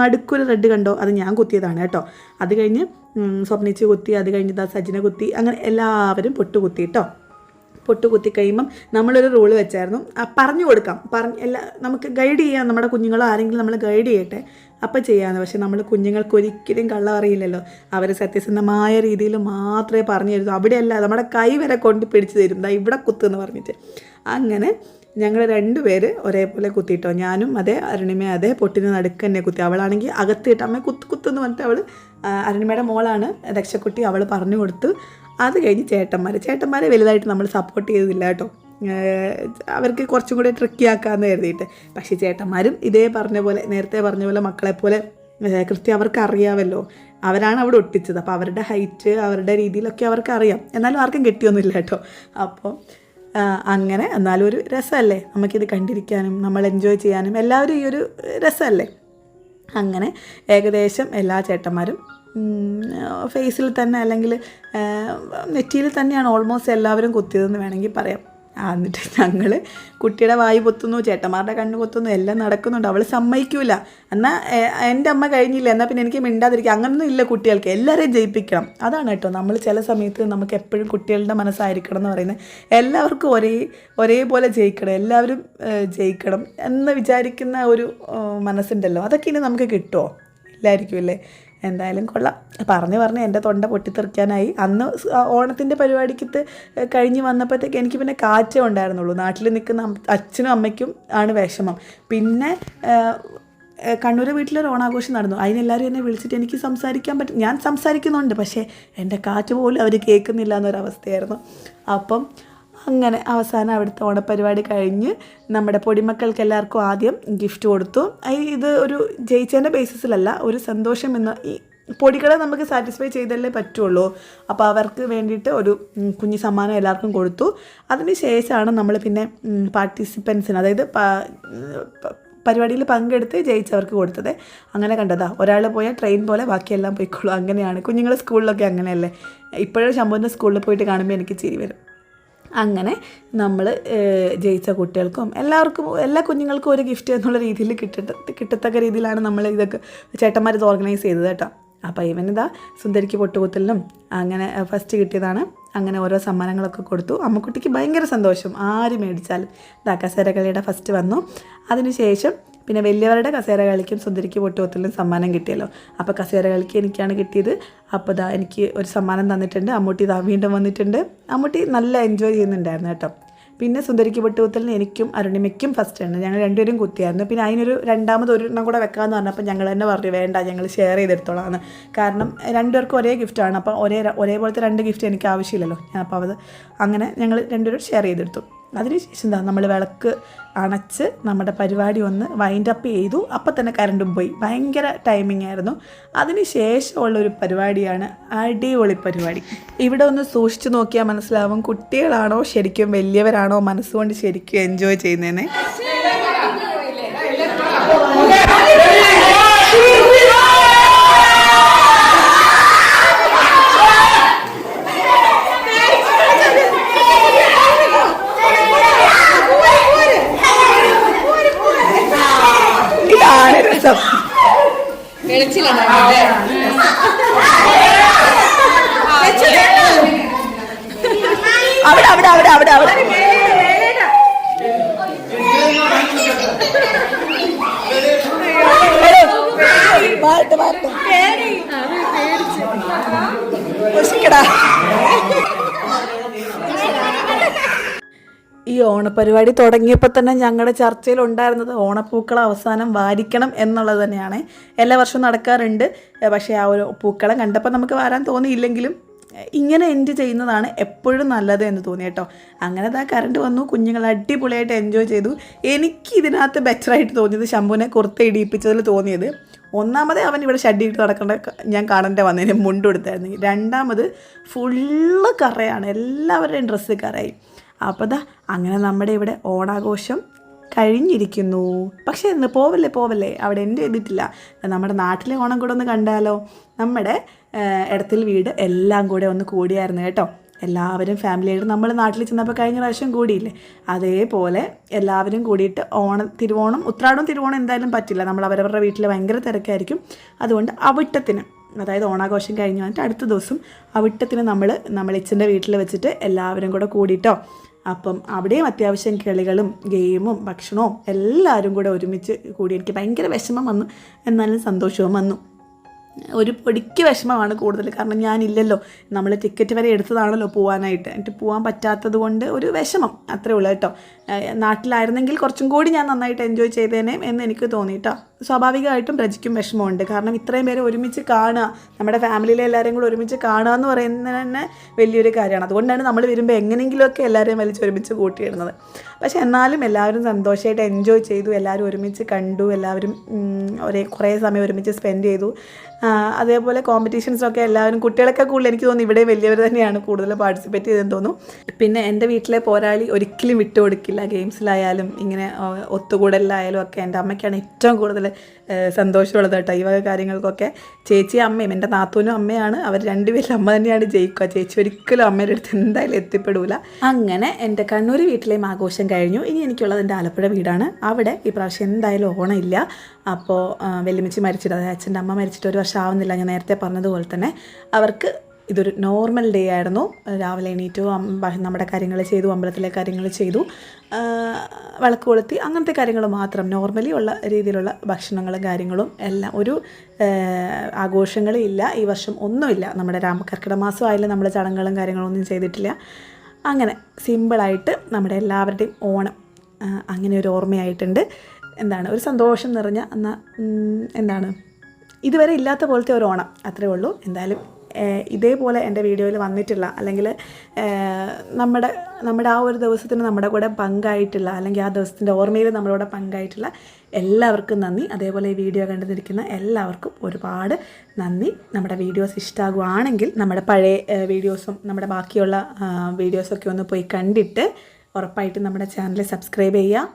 നടുക്കൊരു റെഡ് കണ്ടോ, അത് ഞാൻ കുത്തിയതാണ് കേട്ടോ. അത് കഴിഞ്ഞ് സ്വപ്നിച്ച് കുത്തി, അത് കഴിഞ്ഞ് സജിനെ കുത്തി, അങ്ങനെ എല്ലാവരും പൊട്ട് കുത്തി കേട്ടോ. പൊട്ട് കുത്തി കഴിയുമ്പം നമ്മളൊരു റൂള് വെച്ചായിരുന്നു, പറഞ്ഞു കൊടുക്കാം, നമുക്ക് ഗൈഡ് ചെയ്യാം. നമ്മുടെ കുഞ്ഞുങ്ങളോ ആരെങ്കിലും നമ്മൾ ഗൈഡ് ചെയ്യട്ടെ, അപ്പം ചെയ്യാമെന്ന്. പക്ഷേ നമ്മൾ കുഞ്ഞുങ്ങൾക്ക് ഒരിക്കലും കള്ളം അറിയില്ലല്ലോ. അവർ സത്യസന്ധമായ രീതിയിൽ മാത്രമേ പറഞ്ഞു തരുന്നു. അവിടെയല്ല, നമ്മുടെ കൈ വരെ കൊണ്ട് പിടിച്ച് തരും, ഇവിടെ കുത്തെന്ന് പറഞ്ഞിട്ട്. അങ്ങനെ ഞങ്ങൾ രണ്ടുപേര് ഒരേപോലെ കുത്തിയിട്ടോ. ഞാനും അതെ, അരുണിമയും അതെ, പൊട്ടിന് നടുക്ക് തന്നെ കുത്തി. അവളാണെങ്കിൽ അകത്തിട്ട് അമ്മ കുത്തെന്ന് പറഞ്ഞിട്ട് അവൾ, അരുണിമയുടെ മോളാണ് രക്ഷക്കുട്ടി, അവൾ പറഞ്ഞു കൊടുത്തു. അത് കഴിഞ്ഞ് ചേട്ടന്മാരെ വലുതായിട്ട് നമ്മൾ സപ്പോർട്ട് ചെയ്തില്ല കേട്ടോ. അവർക്ക് കുറച്ചും കൂടി ട്രിക്കി ആക്കാമെന്ന് കരുതിയിട്ട്. പക്ഷേ ചേട്ടന്മാരും ഇതേ നേരത്തെ പറഞ്ഞ പോലെ മക്കളെപ്പോലെ കൃത്യം അവർക്ക് അറിയാമല്ലോ. അവരാണ് അവിടെ ഒട്ടിച്ചത്. അപ്പോൾ അവരുടെ ഹൈറ്റ്, അവരുടെ രീതിയിലൊക്കെ അവർക്ക് അറിയാം. എന്നാലും ആർക്കും കിട്ടിയൊന്നുമില്ല കേട്ടോ. അപ്പോൾ അങ്ങനെ, എന്നാലും ഒരു രസമല്ലേ നമുക്കിത് കണ്ടിരിക്കാനും നമ്മൾ എൻജോയ് ചെയ്യാനും എല്ലാവരും ഈ ഒരു രസമല്ലേ. അങ്ങനെ ഏകദേശം എല്ലാ ചേട്ടന്മാരും ഫേസിൽ തന്നെ, അല്ലെങ്കിൽ നെറ്റിയിൽ തന്നെയാണ് ഓൾമോസ്റ്റ് എല്ലാവരും കുത്തിയതെന്ന് വേണമെങ്കിൽ പറയാം. എന്നിട്ട് ഞങ്ങൾ കുട്ടിയുടെ വായി പൊത്തുന്നു, ചേട്ടന്മാരുടെ കണ്ണ് പൊത്തുന്നു, എല്ലാം നടക്കുന്നുണ്ട്. അവൾ സമ്മതിക്കൂല. എന്നാൽ എൻ്റെ അമ്മ കഴിഞ്ഞില്ല, എന്നാൽ പിന്നെ എനിക്ക് മിണ്ടാതിരിക്കുക, അങ്ങനൊന്നും ഇല്ല. കുട്ടികൾക്ക് എല്ലാവരെയും ജയിപ്പിക്കണം. അതാണ് കേട്ടോ നമ്മൾ ചില സമയത്ത് നമുക്ക് എപ്പോഴും കുട്ടികളുടെ മനസ്സായിരിക്കണം എന്ന് പറയുന്നത്. എല്ലാവർക്കും ഒരേപോലെ ജയിക്കണം, എല്ലാവരും ജയിക്കണം എന്ന് വിചാരിക്കുന്ന ഒരു മനസ്സുണ്ടല്ലോ. അതൊക്കെ ഇനി നമുക്ക് കിട്ടുമോ? ഇല്ലായിരിക്കും അല്ലേ. എന്തായാലും കൊള്ളാം. പറഞ്ഞ് എൻ്റെ തൊണ്ട പൊട്ടിത്തെറിക്കാനായി. അന്ന് ഓണത്തിൻ്റെ പരിപാടിക്ക് കഴിഞ്ഞ് വന്നപ്പോഴത്തേക്ക് എനിക്ക് പിന്നെ കാറ്റേ ഉണ്ടായിരുന്നുള്ളൂ. നാട്ടിൽ നിൽക്കുന്ന അച്ഛനും അമ്മയ്ക്കും ആണ് വിഷമം. പിന്നെ കണ്ണൂർ വീട്ടിലൊരു ഓണാഘോഷം നടന്നു. അതിനെല്ലാവരും എന്നെ വിളിച്ചിട്ട് എനിക്ക് സംസാരിക്കാൻ പറ്റും. ഞാൻ സംസാരിക്കുന്നുണ്ട്, പക്ഷേ എൻ്റെ കാറ്റ് പോലും അവർ കേൾക്കുന്നില്ല എന്നൊരവസ്ഥയായിരുന്നു. അപ്പം അങ്ങനെ അവസാനം അവിടുത്തെ ഓണപ്പരിപാടി കഴിഞ്ഞ് നമ്മുടെ പൊടിമക്കൾക്ക് എല്ലാവർക്കും ആദ്യം ഗിഫ്റ്റ് കൊടുത്തു. ഇത് ഒരു ജയിച്ചതിൻ്റെ ബേസിസിലല്ല, ഒരു സന്തോഷം എന്ന ഈ പൊടികളെ നമുക്ക് സാറ്റിസ്ഫൈ ചെയ്തല്ലേ പറ്റുള്ളൂ. അപ്പോൾ അവർക്ക് വേണ്ടിയിട്ട് ഒരു കുഞ്ഞു സമ്മാനം എല്ലാവർക്കും കൊടുത്തു. അതിന് ശേഷമാണ് നമ്മൾ പിന്നെ പാർട്ടിസിപ്പൻസിന്, അതായത് പരിപാടിയിൽ പങ്കെടുത്ത് ജയിച്ചവർക്ക് കൊടുത്തത്. അങ്ങനെ കണ്ടതാ, ഒരാൾ പോയാൽ ട്രെയിൻ പോലെ ബാക്കിയെല്ലാം പോയിക്കോളൂ. അങ്ങനെയാണ് കുഞ്ഞുങ്ങൾ സ്കൂളിലൊക്കെ അങ്ങനെയല്ലേ. ഇപ്പോഴും ശംഭുവിൻ്റെ സ്കൂളിൽ പോയിട്ട് കാണുമ്പോൾ എനിക്ക് ചിരി വരും. അങ്ങനെ നമ്മൾ ജയിച്ച കുട്ടികൾക്കും എല്ലാവർക്കും, എല്ലാ കുഞ്ഞുങ്ങൾക്കും ഒരു ഗിഫ്റ്റ് എന്നുള്ള രീതിയിൽ കിട്ടത്തക്ക രീതിയിലാണ് നമ്മൾ ഇതൊക്കെ ചേട്ടന്മാർ ഇത് ഓർഗനൈസ് ചെയ്തത് കേട്ടോ. അപ്പോൾ ഇവനിതാ സുന്ദരിക്ക് പൊട്ടുകുത്തലിനും അങ്ങനെ ഫസ്റ്റ് കിട്ടിയതാണ്. അങ്ങനെ ഓരോ സമ്മാനങ്ങളൊക്കെ കൊടുത്തു. അമ്മക്കുട്ടിക്ക് ഭയങ്കര സന്തോഷം, ആര് മേടിച്ചാലും. കസേര കളിയുടെ ഫസ്റ്റ് വന്നു. അതിനുശേഷം പിന്നെ വലിയവരുടെ കസേര കളിക്കും സുന്ദരിക്ക് പൊട്ടുകുത്തലിനും സമ്മാനം കിട്ടിയല്ലോ. അപ്പോൾ കസേര കളിക്ക് എനിക്കാണ് കിട്ടിയത്. അപ്പോൾ എനിക്ക് ഒരു സമ്മാനം തന്നിട്ടുണ്ട്. അമ്മൂട്ടി വീണ്ടും വന്നിട്ടുണ്ട്. അമ്മൂട്ടി നല്ല എൻജോയ് ചെയ്യുന്നുണ്ടായിരുന്നു കേട്ടോ. പിന്നെ സുന്ദരിക്ക് പൊട്ടുകുത്തലിന് എനിക്കും അരുണിമയ്ക്കും ഫസ്റ്റ് ഉണ്ട്. ഞങ്ങൾ രണ്ടുപേരും കുത്തിയായിരുന്നു. പിന്നെ അതിനൊരു രണ്ടാമതൊരെണ്ണം കൂടെ വെക്കാമെന്ന് പറഞ്ഞപ്പോൾ ഞങ്ങൾ തന്നെ പറഞ്ഞു വേണ്ട, ഞങ്ങൾ ഷെയർ ചെയ്തെടുത്തോളാം. കാരണം രണ്ടുപേർക്കും ഒരേ ഗിഫ്റ്റാണ്. അപ്പോൾ ഒരേപോലത്തെ രണ്ട് ഗിഫ്റ്റ് എനിക്ക് ആവശ്യമില്ലല്ലോ. അപ്പോൾ അത് അങ്ങനെ ഞങ്ങൾ രണ്ടുപേരും ഷെയർ ചെയ്തെടുത്തു. അതിനുശേഷം നമ്മൾ വിളക്ക് അണച്ച് നമ്മുടെ പരിപാടി ഒന്ന് വൈൻഡ് അപ്പ് ചെയ്തു. അപ്പം തന്നെ കറണ്ടും പോയി. ഭയങ്കര ടൈമിംഗ് ആയിരുന്നു. അതിന് ശേഷമുള്ളൊരു പരിപാടിയാണ് അടിപൊളി പരിപാടി. ഇവിടെ ഒന്ന് സൂക്ഷിച്ച് നോക്കിയാൽ മനസ്സിലാവും കുട്ടികളാണോ ശരിക്കും വലിയവരാണോ മനസ്സുകൊണ്ട് ശരിക്കും എൻജോയ് ചെയ്യുന്നതെന്ന്. അവിടെ ഈ ഓണപ്പരിപാടി തുടങ്ങിയപ്പോൾ തന്നെ ഞങ്ങളുടെ ചർച്ചയിൽ ഉണ്ടായിരുന്നത് ഓണപ്പൂക്കളം അവസാനം വാരിക്കണം എന്നുള്ളത് തന്നെയാണ്. എല്ലാ വർഷവും നടക്കാറുണ്ട്. പക്ഷേ ആ ഒരു പൂക്കളം കണ്ടപ്പോൾ നമുക്ക് വരാൻ തോന്നിയില്ലെങ്കിലും ഇങ്ങനെ എൻഡ് ചെയ്യുന്നതാണ് എപ്പോഴും നല്ലത് എന്ന് തോന്നി കേട്ടോ. അങ്ങനെ ആ കറണ്ട് വന്നു, കുഞ്ഞുങ്ങൾ അടിപൊളിയായിട്ട് എൻജോയ് ചെയ്തു. എനിക്ക് ഇതിനകത്ത് ബെറ്ററായിട്ട് തോന്നിയത് ശംഭുവിനെ കുർത്ത ഇടിയിപ്പിച്ചതിൽ തോന്നിയത്, ഒന്നാമത് അവൻ ഇവിടെ ഷഡ്ഡിയിട്ട് നടക്കേണ്ട ഞാൻ കാണേണ്ട വന്നതിന് മുണ്ടെടുത്തായിരുന്നു. രണ്ടാമത് ഫുള്ള് കറയാണ്, എല്ലാവരുടെയും ഡ്രസ്സ് കറയായി. അപ്പോൾ അങ്ങനെ നമ്മുടെ ഇവിടെ ഓണാഘോഷം കഴിഞ്ഞിരിക്കുന്നു. പക്ഷേ ഇന്ന് പോവല്ലേ അവിടെ എൻ്റെ ചെയ്തിട്ടില്ല. നമ്മുടെ നാട്ടിലെ ഓണം കൂടെ ഒന്ന് കണ്ടാലോ. നമ്മുടെ ഇടത്തിൽ വീട് എല്ലാം കൂടെ ഒന്ന് കൂടിയായിരുന്നു കേട്ടോ. എല്ലാവരും ഫാമിലിയായിട്ട് നമ്മൾ നാട്ടിൽ ചെന്നപ്പോൾ കഴിഞ്ഞ പ്രാവശ്യം കൂടിയില്ലേ, അതേപോലെ എല്ലാവരും കൂടിയിട്ട് തിരുവോണം ഉത്രാടവും തിരുവോണം എന്തായാലും പറ്റില്ല, നമ്മൾ അവരവരുടെ വീട്ടിൽ ഭയങ്കര തിരക്കായിരിക്കും. അതുകൊണ്ട് അവിട്ടത്തിന്, അതായത് ഓണാഘോഷം കഴിഞ്ഞ് വന്നിട്ട് അടുത്ത ദിവസം അവിട്ടത്തിന് നമ്മൾ ഇച്ഛൻ്റെ വീട്ടിൽ വെച്ചിട്ട് എല്ലാവരും കൂടെ കൂടിയിട്ടോ. അപ്പം അവിടെയും അത്യാവശ്യം കളികളും ഗെയിമും ഭക്ഷണവും എല്ലാവരും കൂടെ ഒരുമിച്ച് കൂടി. എനിക്ക് ഭയങ്കര വിഷമം വന്നു, എന്നാലും സന്തോഷവും വന്നു. ഒരു പൊടിക്ക് വിഷമമാണ് കൂടുതൽ, കാരണം ഞാനില്ലല്ലോ, നമ്മൾ ടിക്കറ്റ് വരെ എടുത്തതാണല്ലോ പോകാനായിട്ട്. എന്നിട്ട് പോകാൻ പറ്റാത്തത് കൊണ്ട് ഒരു വിഷമം, അത്രേ ഉള്ളൂ കേട്ടോ. നാട്ടിലായിരുന്നെങ്കിൽ കുറച്ചും കൂടി ഞാൻ നന്നായിട്ട് എൻജോയ് ചെയ്തേനെ എന്ന് എനിക്ക് തോന്നി കേട്ടോ. സ്വാഭാവികമായിട്ടും രജിക്കും വിഷമമുണ്ട്, കാരണം ഇത്രയും പേരെ ഒരുമിച്ച് കാണുക, നമ്മുടെ ഫാമിലിയിലെ എല്ലാവരെയും കൂടെ ഒരുമിച്ച് കാണുക എന്ന് പറയുന്നത് തന്നെ വലിയൊരു കാര്യമാണ്. അതുകൊണ്ടാണ് നമ്മൾ വരുമ്പോൾ എങ്ങനെയെങ്കിലുമൊക്കെ എല്ലാവരെയും വലിച്ച് ഒരുമിച്ച് കൂട്ടിയിടുന്നത്. പക്ഷേ എന്നാലും എല്ലാവരും സന്തോഷമായിട്ട് എൻജോയ് ചെയ്തു, എല്ലാവരും ഒരുമിച്ച് കണ്ടു, എല്ലാവരും കുറേ സമയം ഒരുമിച്ച് സ്പെൻഡ് ചെയ്തു. അതേപോലെ കോമ്പറ്റീഷൻസൊക്കെ എല്ലാവരും, കുട്ടികളൊക്കെ കൂടുതൽ എനിക്ക് തോന്നുന്നു ഇവിടെ വലിയവർ തന്നെയാണ് കൂടുതൽ പാർട്ടിസിപ്പേറ്റ് ചെയ്തെന്ന് തോന്നുന്നു. പിന്നെ എൻ്റെ വീട്ടിലെ പോരാളി ഒരിക്കലും വിട്ടുകൊടുക്കില്ല, ഗെയിംസിലായാലും ഇങ്ങനെ ഒത്തുകൂടലിലായാലും ഒക്കെ. എൻ്റെ അമ്മയ്ക്കാണ് ഏറ്റവും കൂടുതൽ സന്തോഷമുള്ളത് കേട്ടോ ഈ വക കാര്യങ്ങൾക്കൊക്കെ. ചേച്ചി അമ്മയും എൻ്റെ നാത്തൂനും അമ്മയാണ്, അവർ രണ്ടുപേരും അമ്മ തന്നെയാണ് ജയിക്കുക. ചേച്ചി ഒരിക്കലും അമ്മയുടെ അടുത്ത് എന്തായാലും എത്തിപ്പെടില്ല. അങ്ങനെ എൻ്റെ കണ്ണൂർ വീട്ടിലെയും ആഘോഷം കഴിഞ്ഞു. ഇനി എനിക്കുള്ളത് എൻ്റെ ആലപ്പുഴ വീടാണ്. അവിടെ ഈ പ്രാവശ്യം എന്തായാലും ഓണമില്ല. അപ്പോൾ വെല്ലുമിച്ചി മരിച്ചിട്ട്, അതായത് അച്ഛൻ്റെ അമ്മ മരിച്ചിട്ട് 1 വർഷം ആവുന്നില്ല. ഞാൻ നേരത്തെ പറഞ്ഞതുപോലെ തന്നെ അവർക്ക് ഇതൊരു നോർമൽ ഡേ ആയിരുന്നു. രാവിലെ എണീറ്റു, നമ്മുടെ കാര്യങ്ങൾ ചെയ്തു, അമ്പലത്തിലെ കാര്യങ്ങൾ ചെയ്തു, വിളക്ക് കൊളുത്തി, അങ്ങനത്തെ കാര്യങ്ങൾ മാത്രം. നോർമലി ഉള്ള രീതിയിലുള്ള ഭക്ഷണങ്ങളും കാര്യങ്ങളും എല്ലാം. ഒരു ആഘോഷങ്ങളും ഇല്ല ഈ വർഷം, ഒന്നുമില്ല. നമ്മുടെ കർക്കിടക മാസം ആയാലും നമ്മൾ ചടങ്ങുകളും കാര്യങ്ങളൊന്നും ചെയ്തിട്ടില്ല. അങ്ങനെ സിമ്പിളായിട്ട് നമ്മുടെ എല്ലാവരുടെയും ഓണം അങ്ങനെ ഒരു ഓർമ്മയായിട്ടുണ്ട്. ഒരു സന്തോഷം നിറഞ്ഞ ഇതുവരെ ഇല്ലാത്ത പോലത്തെ ഒരു ഓണം, അത്രേ ഉള്ളൂ. എന്തായാലും ഇതേപോലെ എൻ്റെ വീഡിയോയിൽ വന്നിട്ടുള്ള, അല്ലെങ്കിൽ നമ്മുടെ ആ ഒരു ദിവസത്തിന് നമ്മുടെ കൂടെ പങ്കായിട്ടുള്ള, അല്ലെങ്കിൽ ആ ദിവസത്തിൻ്റെ ഓർമ്മയിൽ നമ്മുടെ പങ്കായിട്ടുള്ള എല്ലാവർക്കും നന്ദി. അതേപോലെ ഈ വീഡിയോ കണ്ടുനിൽക്കുന്ന എല്ലാവർക്കും ഒരുപാട് നന്ദി. നമ്മുടെ വീഡിയോസ് ഇഷ്ടമാകുകയാണെങ്കിൽ നമ്മുടെ പഴയ വീഡിയോസും നമ്മുടെ ബാക്കിയുള്ള വീഡിയോസൊക്കെ ഒന്ന് പോയി കണ്ടിട്ട് ഉറപ്പായിട്ടും നമ്മുടെ ചാനൽ സബ്സ്ക്രൈബ് ചെയ്യുക.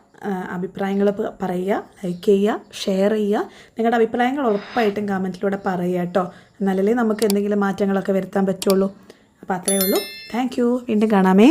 അഭിപ്രായങ്ങൾ പറയുക, ലൈക്ക് ചെയ്യുക, ഷെയർ ചെയ്യുക. നിങ്ങളുടെ അഭിപ്രായങ്ങൾ ഉറപ്പായിട്ടും കമൻറ്റിലൂടെ പറയുക കേട്ടോ. എന്നാലല്ലേ നമുക്ക് എന്തെങ്കിലും മാറ്റങ്ങളൊക്കെ വരുത്താൻ പറ്റുള്ളൂ. അപ്പോൾ അത്രയേ ഉള്ളൂ. Thank you. വീണ്ടും കാണാമേ.